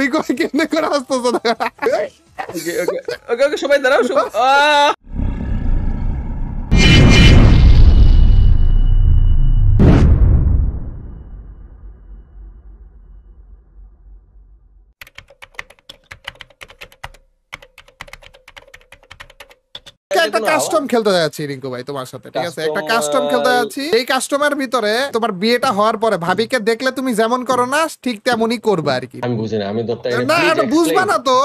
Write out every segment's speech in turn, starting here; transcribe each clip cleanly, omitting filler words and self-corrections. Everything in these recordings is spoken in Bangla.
রিকো ভাই কেমনে করে আসতেছে না? ওকে ওকে ওকে ওকে সবাই দাঁড়াও একটা কাস্টম খেলতে যাচ্ছি রিঙ্কু ভাই তোমার সাথে, ঠিক আছে? একটা কাস্টম খেলতে যাচ্ছি। এই কাস্টমের ভিতরে তোমার বিয়েটা হওয়ার পরে ভাবিকে দেখলে তুমি যেমন করো না ঠিক তেমনই করবে আর কি। আমি বুঝি না, আমি তো না এটা বুঝবা না তো,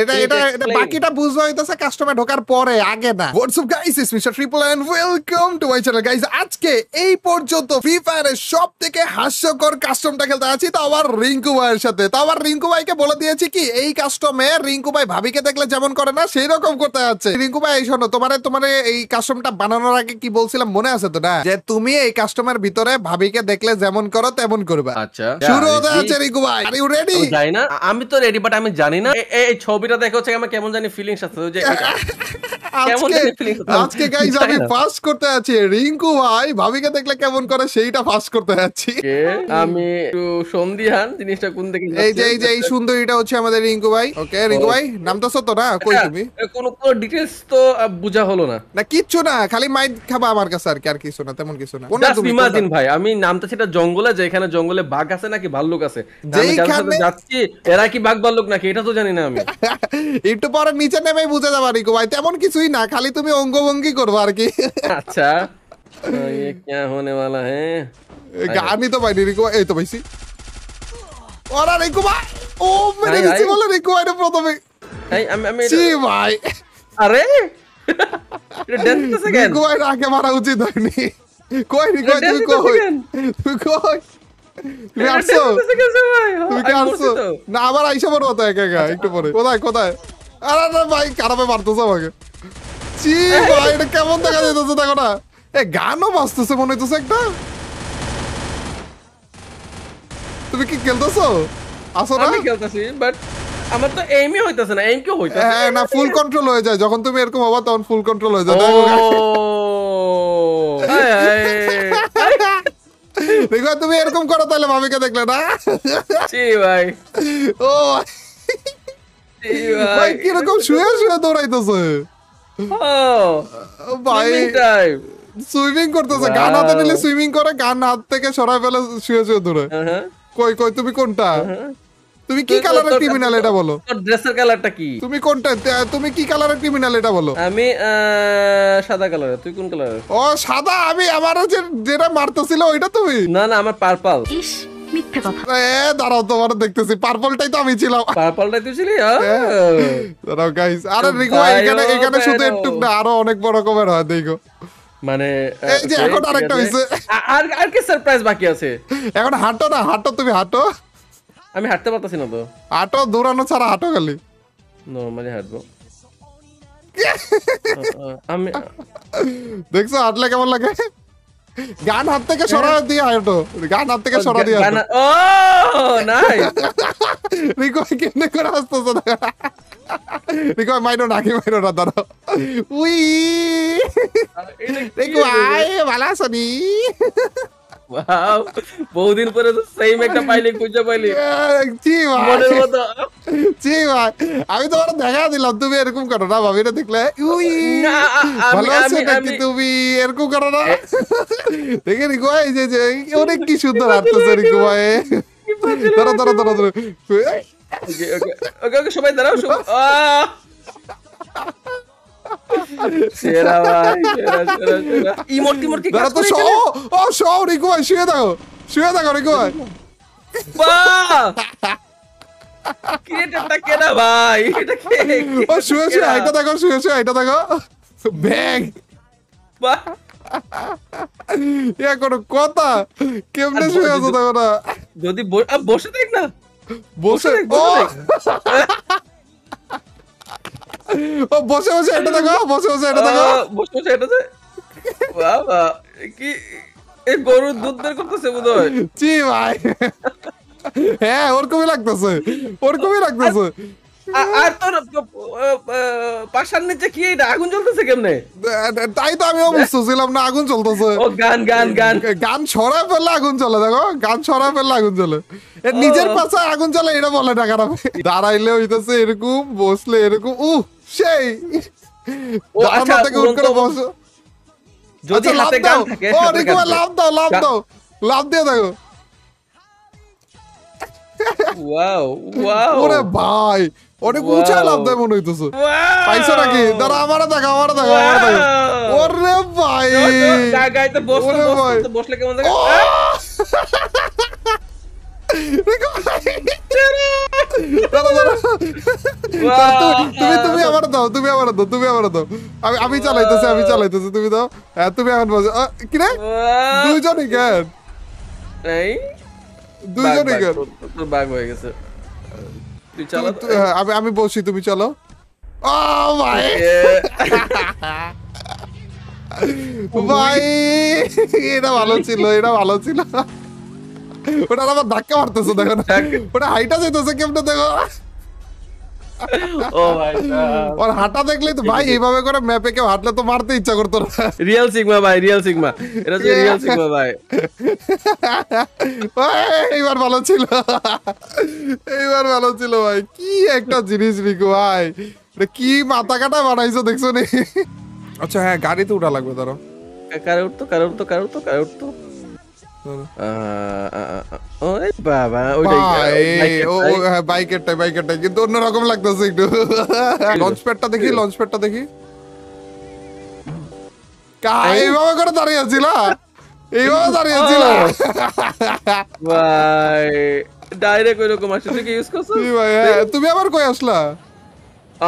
এটা এটা এটা বাকিটা বুঝবা হইতাছে কাস্টমে ঢোকার পরে, আগে না। What's up guys, it's Mister Triple and welcome to my channel guys. আজকে এই পর্যন্ত ফ্রি ফায়ারের সবথেকে হাস্যকর কাস্টমটা খেলতে আছি, তো আবার রিঙ্কু ভাইয়ের সাথে। তো আবার রিঙ্কু ভাইকে বলে দিয়েছি কি এই কাস্টমে রিঙ্কু ভাই ভাবিকে দেখলে যেমন করে না সেই রকম করতে যাচ্ছে। রিঙ্কু ভাই এই শোনো, তোমার এই কাস্টমটা বানানোর আগে কি বলছিলাম মনে আছে তো না, যে তুমি এই কাস্টমের ভিতরে ভাবিকে দেখলে যেমন করো তেমন করবে। আচ্ছা শুরু হতে যাচ্ছে রিঙ্কু ভাই, আর ইউ রেডি? জানি না, আমি তো রেডি, বাট আমি জানি না এই ছবিটা দেখে হচ্ছে আমার কেমন জানি ফিলিংস আছে যে আজকে গাইস আমি ফাস্ট করতে আছি রিঙ্কু ভাই ভাবিকে দেখলে কেমন করে সেইটা ফাস্ট করতে যাচ্ছি। আমি একটু সন্দিহান জিনিসটা কোন দিকে যাচ্ছে। এই যে এই সুন্দরীটা হচ্ছে আমাদের রিঙ্কু ভাই। ওকে রিঙ্কু ভাই নামটা তো না, কই তুমি? কোন ডিটেইলস তো বুঝা হলো না। না কিচ্ছু না, খালি মাইট খাবা আমার কাছে, আর কিছু না, তেমন কিছু না। জাস্ট ইমাজিন ভাই, আমি নামটা সেটা জঙ্গলে, যেখানে জঙ্গলে বাঘ আছে নাকি ভাল্লুক আছে, আমি যার সাথে যাচ্ছি এরা কি বাঘ ভাল্লুক নাকি এটা তো জানি না আমি। একটু পরে নিচে নেমেই বুঝে যাবা রিঙ্কু ভাই, তেমন কিছুই না, খালি তুমি অঙ্গভঙ্গি করবো আর কি। আচ্ছা ये क्या होने वाला है? গানই তো পাইনি রিঙ্কু ভাই, এই তো পাইছি। ওরা রিঙ্কু ভাই ও মেরে দিছি বলে রিঙ্কু ভাই প্রথমে। আমি জি ভাই, আরে এটা ড্যান্স করতেছে কেন? রিঙ্কু ভাই আগে মারা উচিত হয়নি। কই রিঙ্কু ভাই তুমি কই? তুমি কই? তুমি আসছো? তুমি কি আসছো? না আবার আইসা পড়ো তো একা একা একটু পরে। কোথায় কোথায়? আরে না ভাই খারাপে মারতেছে আমাকে। জি ভাই এটা কেমন দেখা যাইতেছে দেখো না, এ গানও বাজতেছে মনে হইতেছে একটা। তুমি কি খেলতেছো? আসো না? আমি খেলতেছি বাট আমার তো এইমই হইতাছে না, এইম কি হইতাছে? হ্যাঁ না ফুল কন্ট্রোল হয়ে যায় যখন তুমি এরকম হবা, তখন ফুল কন্ট্রোল হয়ে যায়। ও দেখো তুমি এরকম করো তাহলে ভাবিকে দেখলে না। জি ভাই, ও জি ভাই ভাই কিরকম শুয়ে শুয়ে দৌড়াইতেছে ভাই, সুইমিং করতেছে, গান হাতে নিলে সুইমিং করে, গান হাত থেকে সরাই ফেলে শুয়ে শুয়ে দৌড়ে। কই কই তুমি কোনটা? তুমি কি কালারের ক্রিমিনাল এটা বলো? তোর ড্রেসের কালারটা কি? তুমি কোনটা? তুমি কি কালারের ক্রিমিনাল এটা বলো? আমি সাদা কালারের। তুই কোন কালারের? ও সাদা, আমি আমার যেটা মারতেছিল ওইটা তুমি? না না আমার পার্পল। ইস মিথ্যে কথা। দাঁড়াও তোমার দেখতেছি, পার্পলটাই তো আমি ছিলাম। পার্পলটাই তুই ছিলি? দাঁড়াও গাইস, আরে রিকো এখানে শুধু একটু না, আরো অনেক বড় রকমের হয় দেখো। মানে এই যে এখন আরেকটা হইছে, আর কি সারপ্রাইজ বাকি আছে? এখন হাঁটো না, হাঁটো তুমি হাঁটো। আমি হাঁটতে পারতাছি না তো। হাঁটো, দৌড়ানো ছাড়া হাঁটো খালি। নরমালি হাঁটবো। আমি দেখছো হাঁটলে কেমন লাগে? গান হাত থেকে সরা দিয়ে হাঁটো, গান হাত থেকে সরা দিয়ে হাঁটো। ও নাই রিকো কেমনে করে আসতেছে না? রিকো মাইরো না, কি মাইরো না, দাঁড়াও। উই রিকো আই ভালো আছো নি? ওয়াও, বহুদিন পরে তো সেম একটা পাইলি, খুঁজে পাইলি। জি ভাই মনের মতো। জি ভাই, আমি তোমার দেখা দিলাম, তুমি এরকম করো না ভাবিটা দেখলে। উই না ভালো আছো নাকি তুমি? এরকম করো না। দেখে রিকো এই যে অনেক কি সুন্দর হাঁটতেছে রিকো ভাই। ধরো ধরো ধরো ধরো। ওকে ওকে ওকে ওকে সবাই দাঁড়াও সেরা ভাই, সেরা সেরা সেরা। ইমোট টিমোট কি কাজ করে? ও শো রিকো ভাই শুয়ে দাও রিকো ভাই। বাহ, ক্রিয়েটরটা কেনা ভাই, এটা কে? ও শুয়ে শুয়ে এটা দেখো, শুয়ে শুয়ে এটা দেখো, ব্যাং। বাহ, এ কোনো কথা? কেমনে শুয়ে আছো দেখো না। যদি বসে দেখ না, বসে ও বসে বসে এটা দেখো, বসে বসে এটা দেখো, বসে বসে এটা যে বাবা কি এই গরুর দুধ বের করতেছে বোধহয়। জি ভাই, হ্যাঁ ওরকমই লাগতেছে, ওরকমই লাগতেছে। আর তোর পাশার নিচে কি এটা আগুন জ্বলতেছে কেমনে? তাই তো আমিও বুঝতেছিলাম না, আগুন চলতেছে। ও গান গান গান গান ছড়ায় ফেললে আগুন চলে, দেখো গান ছড়ায় ফেললে আগুন চলে। নিজের পাশায় আগুন চলে এটা বলে না খারাপ। দাঁড়াইলে হইতেছে এরকম, বসলে এরকম। সেই ও আচ্ছা থেকে উঠ করে বসো। যদি আচ্ছা, হাতে গান থাকে ও রিকু ভাই লাভ দাও, লাভ দাও, লাভ দিয়ে দেখো। ওয়াও ওয়াও ওরে ভাই অনেক উঁচা লাভ দেয় মনে হইতেছে। পাইছো নাকি? দাঁড়া আমারও দেখো, আমারও দেখো, আমারও দেখো। ওরে ভাই গাইতে বসলে কেমন লাগে? তুমি আমার দাও, তুমি আমার দাও, তুমি আমার দাও। আমি চালাইতেছি, আমি চালাইতেছি, তুমি দাও। হ্যাঁ তুমি এখন বসো। কি রে দুইজনই কেন? দুইজনই কেন? বাগ হয়ে গেছে। তুই চালা। আমি বসি, তুমি চলো। ও ভাই ভাই এটা ভালো ছিল, এটা ভালো ছিল। ওটা আবার ধাক্কা মারতেছে দেখো না, ওটা হাইটা যাইতেছে কেমনে দেখো। ও ভাই ওর হাঁটা দেখলেই তো ভাই, এইভাবে করে ম্যাপে কেউ হাঁটলে তো মারতে ইচ্ছা করতো না। রিয়েল সিগমা ভাই, রিয়েল সিগমা, এটা হচ্ছে রিয়েল সিগমা ভাই। এইবার ভালো ছিল, এইবার ভালো ছিল ভাই। কি একটা জিনিস রিকু ভাই, কি মাথা কাটা বানাইছো দেখছো নি? আচ্ছা হ্যাঁ গাড়িতে উঠা লাগবে, ধরো। কারে উঠতো, কারে উঠতো, কারে উঠতো, কারে উঠতো। ওরে বাবা বাইকেরটাই, বাইকেরটাই কিন্তু অন্যরকম লাগতেছে একটু। লঞ্চ প্যাডটা দেখি, লঞ্চ প্যাডটা দেখি। এইভাবে করে দাঁড়িয়ে আছিল, এইভাবে দাঁড়িয়ে আছিল ভাই। ডাইরেক্ট ওইরকম আসছে। তুই কি ইউজ করছিস? তুমি আবার কই আসলা?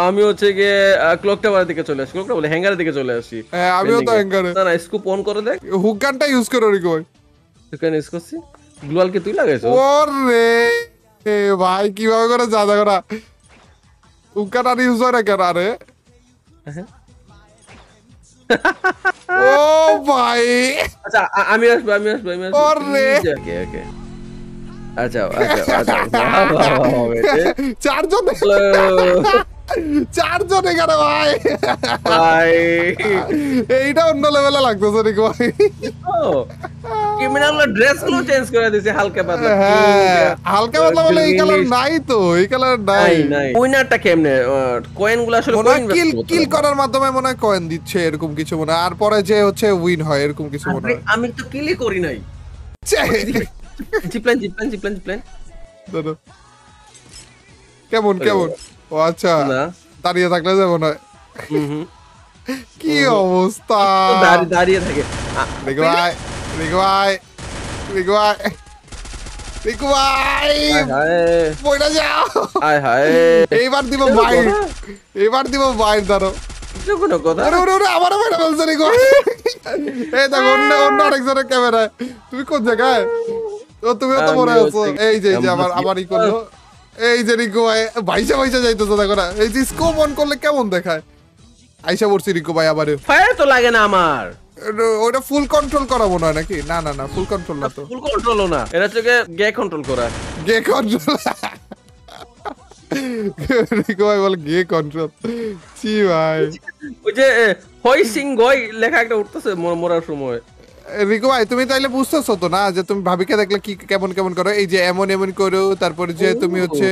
আমি হচ্ছে গিয়ে ক্লক টাওয়ারের দিকে চলে আসি, ক্লক টাওয়ার হ্যাঙ্গারের দিকে চলে আসি। হ্যাঁ আমিও তো হ্যাঙ্গারে। না না স্কুপ অন করে দেখ। হুক গানটা ইউজ করো রিকো ভাই। তুই ইউজ করছিস? গ্লোয়াল কি তুই লাগাইছো? ওরে ভাই কিভাবে করে যা দেখো না, হুক গান আর ইউজ হয় না কেন? আরে ও ভাই আচ্ছা আমি আসবো, আমি আসবো, আমি আসবো। ওরে ওকে ওকে আচ্ছা আচ্ছা আচ্ছা। চারজন, চারজন এখানে ভাই। ভাই এইটা অন্য লেভেলে লাগতেছে নাকি ভাই? ক্রিমিনাল ড্রেস গুলো চেঞ্জ করে দিয়েছে হালকা পাতলা। হ্যাঁ হালকা পাতলা বলে এই কালার নাই তো, এই কালার নাই। উইনারটা কেমনে? কয়েন গুলো আসলে মনে হয় কিল করার মাধ্যমে মনে হয় কয়েন দিচ্ছে এরকম কিছু মনে হয়, আর পরে যে হচ্ছে উইন হয় এরকম কিছু মনে হয়। আমি তো কিলই করি নাই। জিপলাইন জিপলাইন জিপলাইন জিপলাইন কেমন কেমন? ও আচ্ছা দাঁড়িয়ে থাকলে যেমন হয়। কি অবস্থা, দাঁড়িয়ে থাকে। রিকু ভাই, রিকু ভাই, রিকু ভাই, রিকু ভাই পয়টা যাও। হায় হায় এইবার দিব ভাই, এইবার দিব ভাই। ধরো কোনো কথা। আমারও মেরে ফেলছে রিকু। এই দেখো অন্য অন্য আরেকজনের ক্যামেরায়। তুমি কোন জায়গায়? ও তুমিও তো মনে আছো। এই যে আমার ই করলো, এই যে রিকু ভাই ভাইসা ভাইসা যাইতেছে দেখো না। এই যে স্কোপ অন করলে কেমন দেখায়? আইসা পড়ছি রিকু ভাই আবার। ফায়ার তো লাগে না আমার। ওটা ফুল কন্ট্রোল করা মনে হয় নাকি? না না না ফুল কন্ট্রোল না তো, ফুল কন্ট্রোলও না, এটা হচ্ছে গে কন্ট্রোল করা। গে কন্ট্রোল। রিকু ভাই বলে গে কন্ট্রোল। ছি ভাই ওই যে হই সিং গই লেখা একটা উঠতেছে মরার সময়। রিকু ভাই তুমি তাইলে বুঝতেছো তো না যে তুমি ভাবিকে দেখলে কি কেমন কেমন করো? এই যে এমন এমন করো, তারপরে যে তুমি হচ্ছে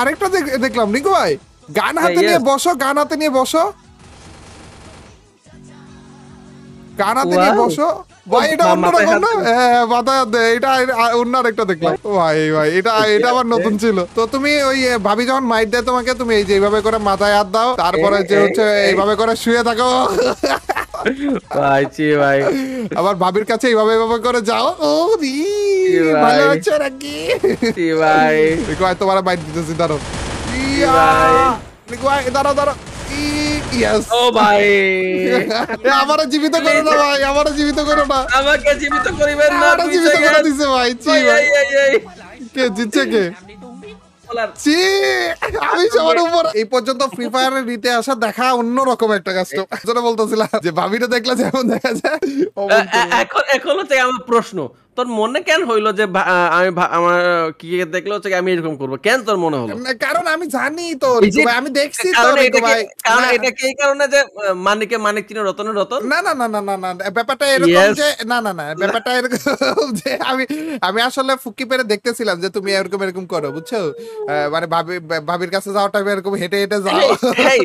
আরেকটা দেখলাম রিকু ভাই গান হাতে নিয়ে বসো, গান হাতে নিয়ে বসো, গান হাতে নিয়ে বসো ভাই। এটা অন্যরকম না? হ্যাঁ মাথায় দে, এটা অন্য আরেকটা দেখলাম ভাই। ভাই এটা এটা আবার নতুন ছিল। তো তুমি ওই ভাবি যখন মাইট দেয় তোমাকে, তুমি এই যে এইভাবে করে মাথায় হাত দাও, তারপরে যে হচ্ছে এইভাবে করে শুয়ে থাকো ভাই। ছি ভাই আবার ভাবির কাছে এইভাবে এইভাবে করে যাও। ও রি ভালো আছে নাকি? ছি ভাই রিকু ভাই তোমার মাইট দিতেছি, দাঁড়ো। রিকু ভাই দাঁড়াও দাঁড়াও। ইয়েস ও ভাই আমারে জীবিত করো না ভাই, আমারে জীবিত করো না, আমাকে জীবিত করিবেন না। আমারে জীবিত করে দিছে ভাই। ছি ভাই কে জিতছে কে? ছি আমি সবার উপর। এই পর্যন্ত ফ্রি ফায়ারের রিতে আসা দেখা অন্যরকম একটা কাজ। যেটা বলতেছিলাম যে ভাবিটা দেখলে যেমন দেখা যায়। এখন হচ্ছে আমার প্রশ্ন, তোর মনে কেন হইলো যে আমি আমার কি দেখলো হচ্ছে আমি এরকম করবো, কেন তোর মনে হলো? কারণ আমি জানি তো এই যে রিকু ভাই, আমি দেখছি তো কারণ রিকু ভাই। কারণ না এটা কি এই কারণে যে মানিকে মানিক চিনে রতনে রতন? না না না না না না ব্যাপারটা এরকম ইয়েস। যে না না না ব্যাপারটা এরকম যে আমি আমি আসলে ফুকি পেরে দেখতেছিলাম যে তুমি এরকম এরকম করো, বুঝছো? মানে ভাবির কাছে যাওয়ার টাইমে এরকম হেঁটে হেঁটে যাও। হেই